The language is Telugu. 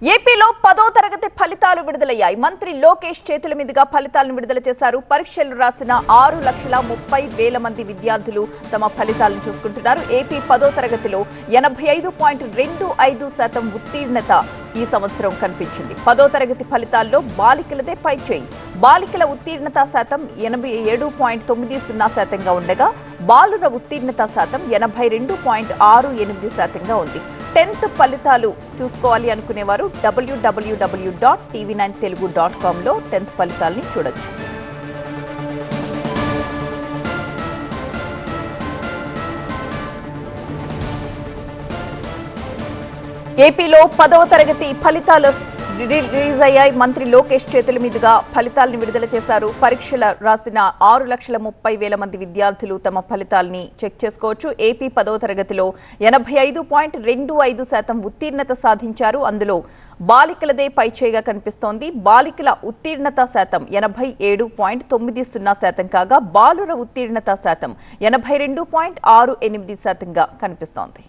ఏపీలో 10వ తరగతి ఫలితాలు విడుదలయ్యాయి. మంత్రి లోకేష్ చేతుల మీదుగా ఫలితాలను విడుదల చేశారు. పరీక్షలు రాసిన 6,30,000 మంది విద్యార్థులు తమ ఫలితాలను చూసుకుంటున్నారు. ఏపీ 10వ తరగతిలో 85.25% ఉత్తీర్ణత ఈ సంవత్సరం కనిపించింది. 10వ తరగతి ఫలితాల్లో బాలికలదే పైచేయి. బాలికల ఉత్తీర్ణత శాతం 87.90% ఉండగా బాలుర ఉత్తీర్ణత శాతం 82.68% ఉంది. 10th ఫలితాలు చూసుకోవాలి అనుకునేవారు www.tv9telugu.com లో 10th ఫలితాలని చూడొచ్చు. ఏపీలో 10వ తరగతి ఫలితాలు రిలీజ్ అయ్యాయి. మంత్రి లోకేష్ చేతుల మీదుగా ఫలితాలను విడుదల చేశారు. పరీక్షలు రాసిన 6,30,000 మంది విద్యార్థులు తమ ఫలితాలని చెక్ చేసుకోవచ్చు. ఏపీ 10వ తరగతిలో 85.25% ఉత్తీర్ణత సాధించారు. అందులో బాలికలదే పైచేయిగా కనిపిస్తోంది. బాలికల ఉత్తీర్ణత శాతం 87.90% కాగా బాలుర ఉత్తీర్ణత శాతం 82.68%గా కనిపిస్తోంది.